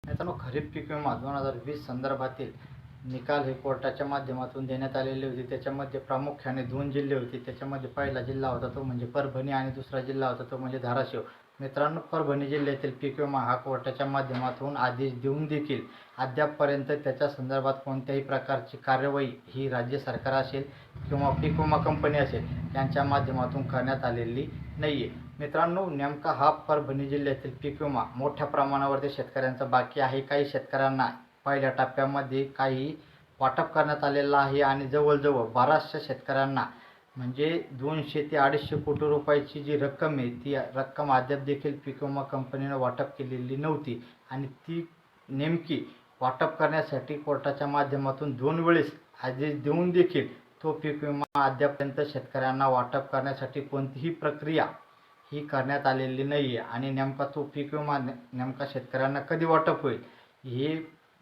मित्रांनो, खरीप पीक विमा 2020 संदर्भातील निकाल हे कोर्टाच्या माध्यमातून देण्यात आलेले होते। त्याच्यामध्ये प्रामुख्याने 2 जिल्हे होते। त्याच्यामध्ये पहिला जिल्हा होता तो म्हणजे परभणी आणि दुसरा जिल्हा होता तो म्हणजे धाराशिव। मित्रांनो, परभणी जिल्ह्यातील पीक विमा हा कोर्टाच्या माध्यमातून आदेश देऊन देखील अद्यापपर्यंत त्याच्या संदर्भात कोणत्याही प्रकारची कार्यवाही ही राज्य सरकार असेल किंवा पीक विमा कंपनी असेल यांच्या माध्यमातून करण्यात आलेली नाही आहे। मित्रांनो, नेमका हा परभणी जिल्ह्यातील पीक विमा मोठ्या प्रमाणावरती शेतकऱ्यांचा बाकी आहे। काही शेतकऱ्यांना पहिल्या टप्प्यामध्ये काही वाटप करण्यात आलेलं आहे आणि जवळजवळ बऱ्याचशा शेतकऱ्यांना म्हणजे 200 ते 250 कोटी रुपयाची जी रक्कम आहे ती रक्कम अद्याप देखील पीक विमा कंपनीनं वाटप केलेली नव्हती आणि ती नेमकी वाटप करण्यासाठी कोर्टाच्या माध्यमातून 2 वेळेस आदेश देऊन देखील तो पीक विमा अद्यापर्यंत शेतकऱ्यांना वाटप करण्यासाठी कोणतीही प्रक्रिया ही करण्यात आलेली नाही आहे आणि नेमका तो पीक विमा नेमका शेतकऱ्यांना कधी वाटप होईल हे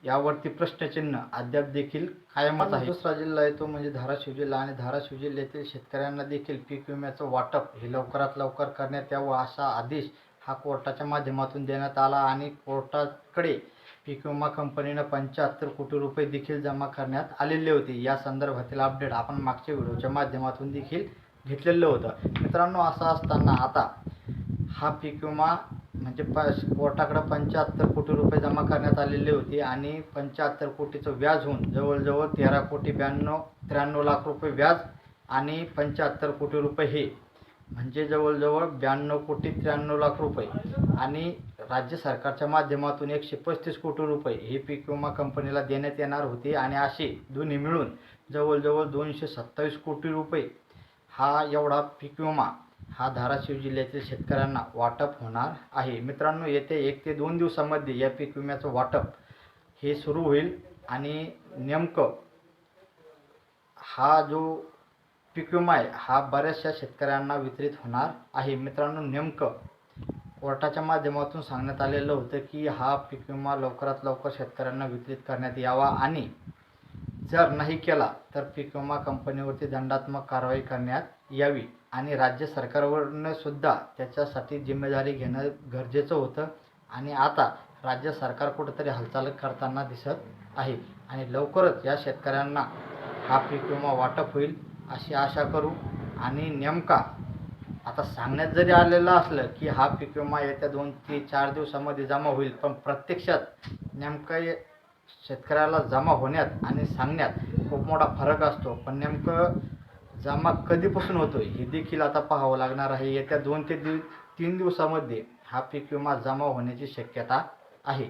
यावरती प्रश्नचिन्ह अद्याप देखील कायमच आहे। दुसरा जिल्हा आहे तो म्हणजे धाराशिव जिल्हा आणि धाराशिव जिल्ह्यातील शेतकऱ्यांना देखील पीक विम्याचं वाटप हे लवकरात लवकर करण्यात यावं असा आदेश हा कोर्टाच्या माध्यमातून देण्यात आला आणि कोर्टाकडे पीक विमा कंपनीनं 75 कोटी रुपये देखील जमा करण्यात आलेले होते। या संदर्भातील अपडेट आपण मागच्या व्हिडिओच्या माध्यमातून देखील घेतलेलं होतं। मित्रांनो, असं असताना आता हा पीक विमा म्हणजे कोर्टाकडे 75 कोटी रुपये जमा करण्यात आलेले होते आणि 75 कोटीचं व्याज होऊन जवळजवळ 13,93 लाख रुपये व्याज आणि 75 कोटी रुपये हे म्हणजे जवळजवळ 92,93 लाख रुपये आणि राज्य सरकारच्या माध्यमातून 135 कोटी रुपये हे पीक विमा कंपनीला देण्यात येणार होते आणि असे दोन्ही मिळून जवळजवळ 227 कोटी रुपये हा एवढा पीक विमा हा धाराशिव जिल्ह्यातील शेतकऱ्यांना वाटप होणार आहे। मित्रांनो, येत्या 1 ते 2 दिवसांमध्ये या पीक विम्याचं वाटप हे सुरू होईल आणि नेमकं हा जो पीक विमा आहे हा बऱ्याचशा शेतकऱ्यांना वितरित होणार आहे। मित्रांनो, नेमकं कोर्टाच्या माध्यमातून सांगण्यात आलेलं होतं की हा पीक विमा लवकरात लवकर शेतकऱ्यांना वितरित करण्यात यावा आणि जर नाही केला तर पीक विमा कंपनीवरती दंडात्मक कारवाई करण्यात यावी आणि राज्य सरकारवरनं सुद्धा त्याच्यासाठी जिम्मेदारी घेणं गरजेचं होतं आणि आता राज्य सरकार कुठंतरी हालचाल करताना दिसत आहे आणि लवकरच या शेतकऱ्यांना हा पीक विमा वाटप होईल अशी आशा करू। आणि नेमका आता सांगण्यात जरी आलेलं असलं की हा पीक विमा येत्या 2 ते 4 दिवसामध्ये जमा होईल, पण प्रत्यक्षात नेमकं शेतकऱ्याला जमा होण्यात आणि सांगण्यात खूप मोठा फरक असतो। पण नेमकं जमा कधीपासून होतोय हे देखील आता पाहावं लागणार आहे। येत्या 2 ते 3 दिवसामध्ये हा पीक विमा जमा होण्याची शक्यता आहे।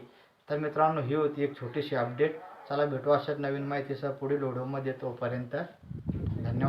तर मित्रांनो, ही होती एक छोटीशी अपडेट। चला भेटू अशाच नवीन माहितीसह पुढील व्हिडिओमध्ये। तोपर्यंत धन्यवाद।